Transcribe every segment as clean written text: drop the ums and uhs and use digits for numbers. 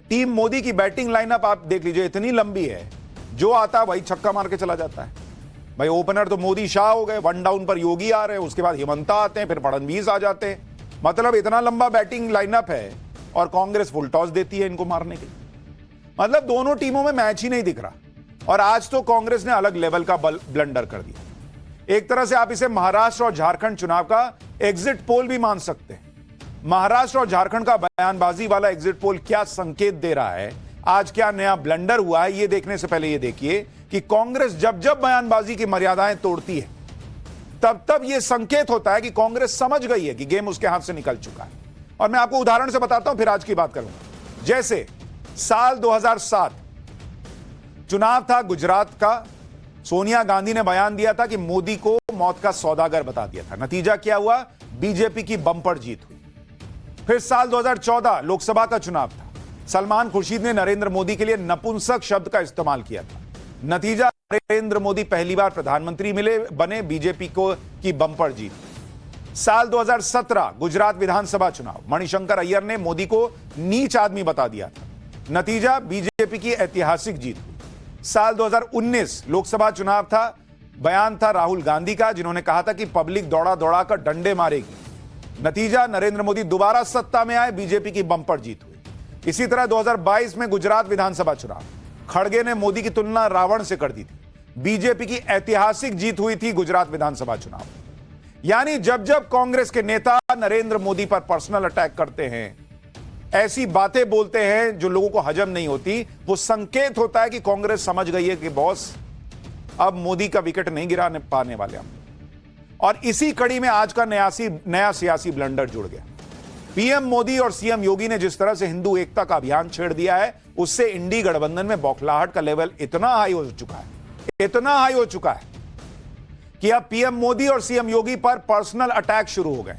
Team Modi की batting lineup आप देख लीजिए, इतनी लंबी है, जो आता है वही छक्का मार के चला जाता है। भाई ओपनर तो मोदी शाह हो गए, वन डाउन पर योगी आ रहे हैं, उसके बाद हिमंता आते हैं, फिर फडणवीस आ जाते हैं। मतलब इतना लंबा बैटिंग लाइनअप है और कांग्रेस फुल टॉस देती है इनको मारने के लिए। मतलब दोनों टीमों में मैच ही नहीं दिख रहा। और आज तो कांग्रेस ने अलग लेवल का ब्लंडर कर दिया। एक तरह से आप इसे महाराष्ट्र और झारखंड चुनाव का एग्जिट पोल भी मान सकते हैं। महाराष्ट्र और झारखंड का बयानबाजी वाला एग्जिट पोल क्या संकेत दे रहा है, आज क्या नया ब्लंडर हुआ है, यह देखने से पहले यह देखिए कि कांग्रेस जब जब बयानबाजी की मर्यादाएं तोड़ती है, तब तब यह संकेत होता है कि कांग्रेस समझ गई है कि गेम उसके हाथ से निकल चुका है। और मैं आपको उदाहरण से बताता हूं, फिर आज की बात करूंगा। जैसे साल 2007 चुनाव था गुजरात का, सोनिया गांधी ने बयान दिया था कि मोदी को मौत का सौदागर बता दिया था। नतीजा क्या हुआ? बीजेपी की बंपर जीत हुई। फिर साल 2014 लोकसभा का चुनाव था, सलमान खुर्शीद ने नरेंद्र मोदी के लिए नपुंसक शब्द का इस्तेमाल किया था। नतीजा नरेंद्र मोदी पहली बार प्रधानमंत्री बने, बीजेपी को की बंपर जीत। साल 2017 गुजरात विधानसभा चुनाव, मणिशंकर अय्यर ने मोदी को नीच आदमी बता दिया था। नतीजा बीजेपी की ऐतिहासिक जीत हुई। साल 2019 लोकसभा चुनाव था, बयान था राहुल गांधी का, जिन्होंने कहा था कि पब्लिक दौड़ा दौड़ा कर डंडे मारेगी। नतीजा नरेंद्र मोदी दोबारा सत्ता में आए, बीजेपी की बंपर जीत हुई। इसी तरह 2022 में गुजरात विधानसभा चुनाव, खड़गे ने मोदी की तुलना रावण से कर दी थी, बीजेपी की ऐतिहासिक जीत हुई थी गुजरात विधानसभा चुनाव। यानी जब जब कांग्रेस के नेता नरेंद्र मोदी पर पर्सनल अटैक करते हैं, ऐसी बातें बोलते हैं जो लोगों को हजम नहीं होती, वो संकेत होता है कि कांग्रेस समझ गई है कि बॉस अब मोदी का विकेट नहीं गिराने पाने वाले हम। और इसी कड़ी में आज का नया सियासी ब्लंडर जुड़ गया। पीएम मोदी और सीएम योगी ने जिस तरह से हिंदू एकता का अभियान छेड़ दिया है, उससे इंडी गठबंधन में बौखलाहट का लेवल इतना हाई हो चुका है कि अब पीएम मोदी और सीएम योगी पर पर्सनल अटैक शुरू हो गए।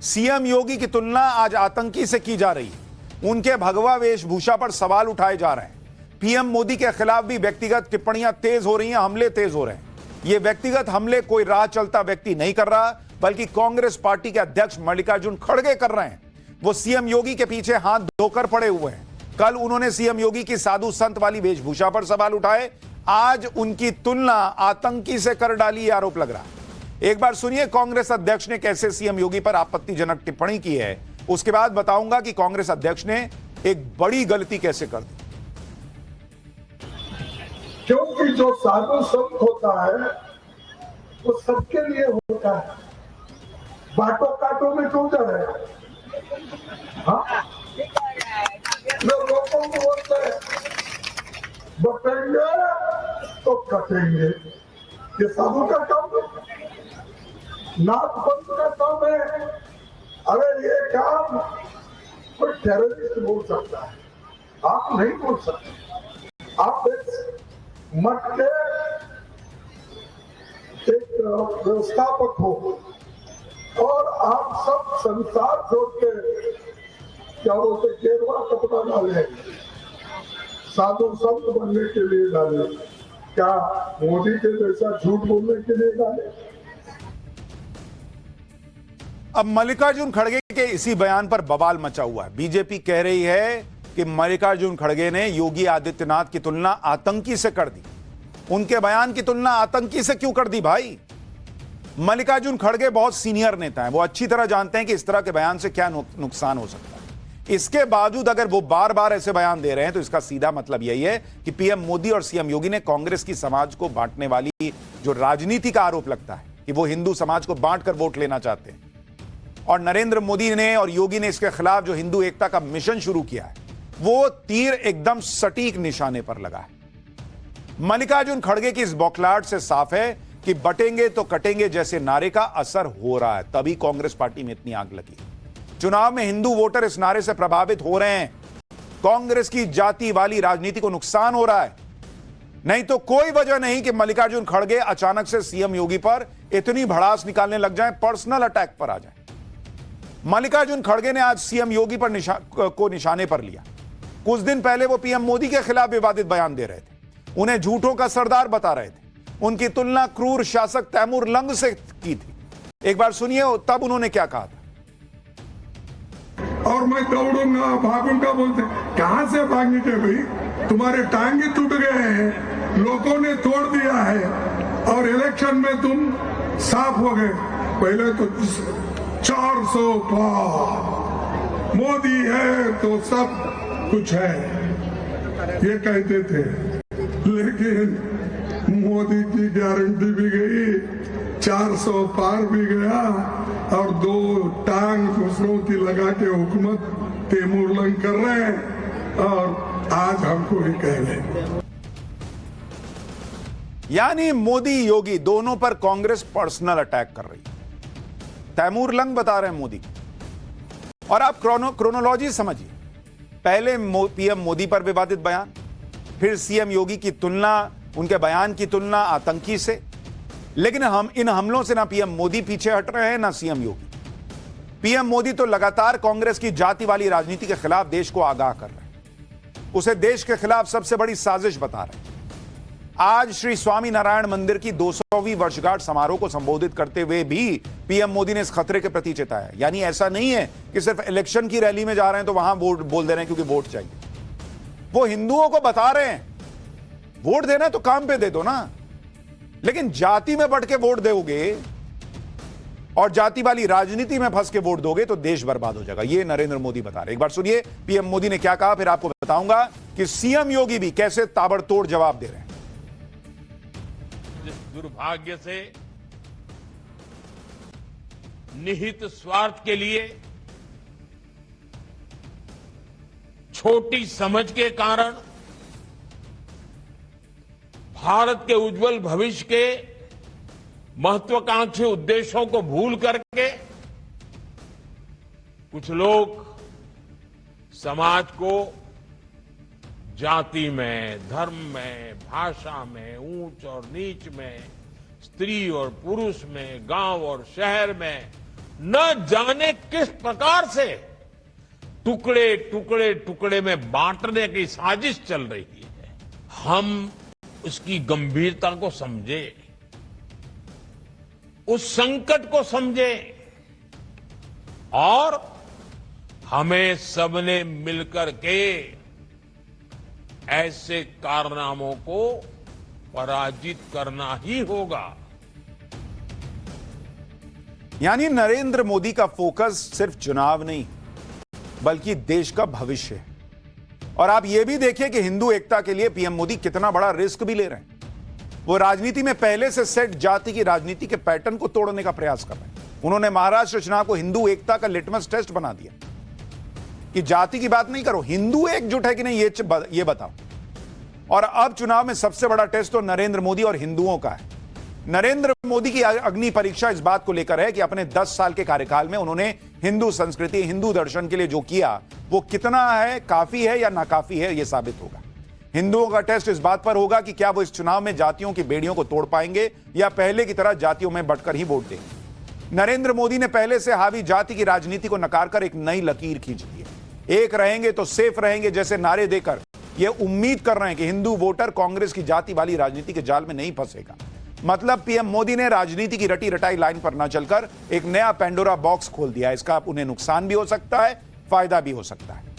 सीएम योगी की तुलना आज आतंकी से की जा रही है, उनके भगवा वेशभूषा पर सवाल उठाए जा रहे हैं। पीएम मोदी के खिलाफ भी व्यक्तिगत टिप्पणियां तेज हो रही हैं, हमले तेज हो रहे हैं। ये व्यक्तिगत हमले कोई राह चलता व्यक्ति नहीं कर रहा, बल्कि कांग्रेस पार्टी के अध्यक्ष मल्लिकार्जुन खड़गे कर रहे हैं। वो सीएम योगी के पीछे हाथ धोकर पड़े हुए हैं। कल उन्होंने सीएम योगी की साधु संत वाली वेशभूषा पर सवाल उठाए, आज उनकी तुलना आतंकी से कर डाली, आरोप लग रहा है। एक बार सुनिए कांग्रेस अध्यक्ष ने कैसे सीएम योगी पर आपत्तिजनक टिप्पणी की है, उसके बाद बताऊंगा कि कांग्रेस अध्यक्ष ने एक बड़ी गलती कैसे कर दी। क्योंकि जो साधु संत होता है वो सबके लिए होता है, बाटो काटो में क्यों जा रहे हैं? हाँ, लोगों को बोलते हैं बटेंगे तो कटेंगे, ये साधु का काम है, नाथ पंथ का काम है। अरे ये काम कोई टेररिस्ट बोल सकता है, आप नहीं बोल सकते। आप एक मठ के एक व्यवस्थापक हो और आप सब संसार छोड़ के क्या बोलते गेरुआ कपड़ा डाले, साधु संत बनने के लिए डाले, क्या मोदी के जैसा झूठ बोलने के लिए डाले? अब मल्लिकार्जुन खड़गे के इसी बयान पर बवाल मचा हुआ है। बीजेपी कह रही है कि मल्लिकार्जुन खड़गे ने योगी आदित्यनाथ की तुलना आतंकी से कर दी। उनके बयान की तुलना आतंकी से क्यों कर दी भाई? मल्लिकार्जुन खड़गे बहुत सीनियर नेता हैं, वो अच्छी तरह जानते हैं कि इस तरह के बयान से क्या नुकसान हो सकता है। इसके बावजूद अगर वो बार बार ऐसे बयान दे रहे हैं तो इसका सीधा मतलब यही है कि पीएम मोदी और सीएम योगी ने कांग्रेस की समाज को बांटने वाली जो राजनीति का आरोप लगता है कि वो हिंदू समाज को बांटकर वोट लेना चाहते हैं, और नरेंद्र मोदी ने और योगी ने इसके खिलाफ जो हिंदू एकता का मिशन शुरू किया है, वो तीर एकदम सटीक निशाने पर लगा है। मल्लिकार्जुन खड़गे की इस बौखलाहट से साफ है कि बटेंगे तो कटेंगे जैसे नारे का असर हो रहा है, तभी कांग्रेस पार्टी में इतनी आग लगी। चुनाव में हिंदू वोटर इस नारे से प्रभावित हो रहे हैं। कांग्रेस की जाति वाली राजनीति को नुकसान हो रहा है। नहीं तो कोई वजह नहीं कि मल्लिकार्जुन खड़गे अचानक से सीएम योगी पर इतनी भड़ास निकालने लग जाएं, पर्सनल अटैक पर आ जाएं। मल्लिकार्जुन खड़गे ने आज सीएम योगी पर निशाने पर लिया। कुछ दिन पहले वो पीएम मोदी के खिलाफ विवादित बयान दे रहे थे, उन्हें झूठों का सरदार बता रहे थे, उनकी तुलना क्रूर शासक तैमूर लंग से की थी। एक बार सुनिए तब उन्होंने क्या कहा था। और मैं दौड़ूंगा भागूंगा बोलते कहां से भागने थे भाई? तुम्हारे टांगे टूट गए हैं, लोगों ने तोड़ दिया है और इलेक्शन में तुम साफ हो गए। पहले तो 400 पार, मोदी है तो सब कुछ है, ये कहते थे। लेकिन मोदी की गारंटी भी गई, 400 पार भी गया और 2 टांग दूसरों की लगा के हुकूमत तेमुरलंग कर रहे हैं और आज हमको ही कह रहे। यानी मोदी योगी दोनों पर कांग्रेस पर्सनल अटैक कर रही है, तैमूरलंग बता रहे हैं मोदी। और आप क्रोनोलॉजी समझिए, पहले पीएम मोदी पर विवादित बयान, फिर सीएम योगी की तुलना, उनके बयान की तुलना आतंकी से। लेकिन हम इन हमलों से ना पीएम मोदी पीछे हट रहे हैं ना सीएम योगी। पीएम मोदी तो लगातार कांग्रेस की जाति वाली राजनीति के खिलाफ देश को आगाह कर रहे हैं, उसे देश के खिलाफ सबसे बड़ी साजिश बता रहे हैं। आज श्री स्वामी नारायण मंदिर की 200वीं वर्षगांठ समारोह को संबोधित करते हुए भी पीएम मोदी ने इस खतरे के प्रति चेताया। यानी ऐसा नहीं है कि सिर्फ इलेक्शन की रैली में जा रहे हैं तो वहां वोट बोल दे रहे हैं क्योंकि वोट चाहिए। वो हिंदुओं को बता रहे हैं वोट देना तो काम पे दे दो ना, लेकिन जाति में बढ़ के वोट दोगे और जाति वाली राजनीति में फंस के वोट दोगे तो देश बर्बाद हो जाएगा। ये नरेंद्र मोदी बता रहे हैं। एक बार सुनिए पीएम मोदी ने क्या कहा, फिर आपको बताऊंगा कि सीएम योगी भी कैसे ताबड़तोड़ जवाब दे रहे हैं। दुर्भाग्य से निहित स्वार्थ के लिए, छोटी समझ के कारण, भारत के उज्जवल भविष्य के महत्वाकांक्षी उद्देश्यों को भूल करके कुछ लोग समाज को जाति में, धर्म में, भाषा में, ऊंच और नीच में, स्त्री और पुरुष में, गांव और शहर में न जाने किस प्रकार से टुकड़े टुकड़े टुकड़े में बांटने की साजिश चल रही है। हम उसकी गंभीरता को समझे, उस संकट को समझे और हमें सबने मिलकर के ऐसे कारनामों को पराजित करना ही होगा। यानी नरेंद्र मोदी का फोकस सिर्फ चुनाव नहीं बल्कि देश का भविष्य है। और आप यह भी देखिए कि हिंदू एकता के लिए पीएम मोदी कितना बड़ा रिस्क भी ले रहे हैं। वो राजनीति में पहले से सेट जाति की राजनीति के पैटर्न को तोड़ने का प्रयास कर रहे हैं। उन्होंने महाराष्ट्र चुनाव को हिंदू एकता का लिटमस टेस्ट बना दिया कि जाति की बात नहीं करो, हिंदू एकजुट है कि नहीं ये बताओ। और अब चुनाव में सबसे बड़ा टेस्ट तो नरेंद्र मोदी और हिंदुओं का है। नरेंद्र मोदी की अग्नि परीक्षा इस बात को लेकर है कि अपने 10 साल के कार्यकाल में उन्होंने हिंदू संस्कृति, हिंदू दर्शन के लिए जो किया वो कितना है, काफी है या नाकाफी है, यह साबित होगा। हिंदुओं का टेस्ट इस बात पर होगा कि क्या वो इस चुनाव में जातियों की बेड़ियों को तोड़ पाएंगे या पहले की तरह जातियों में बंटकर ही वोट देंगे। नरेंद्र मोदी ने पहले से हावी जाति की राजनीति को नकारकर एक नई लकीर खींच दी है। एक रहेंगे तो सेफ रहेंगे जैसे नारे देकर ये उम्मीद कर रहे हैं कि हिंदू वोटर कांग्रेस की जाति वाली राजनीति के जाल में नहीं फंसेगा। मतलब पीएम मोदी ने राजनीति की रटी रटाई लाइन पर न चलकर एक नया पेंडोरा बॉक्स खोल दिया। इसका उन्हें नुकसान भी हो सकता है, फायदा भी हो सकता है।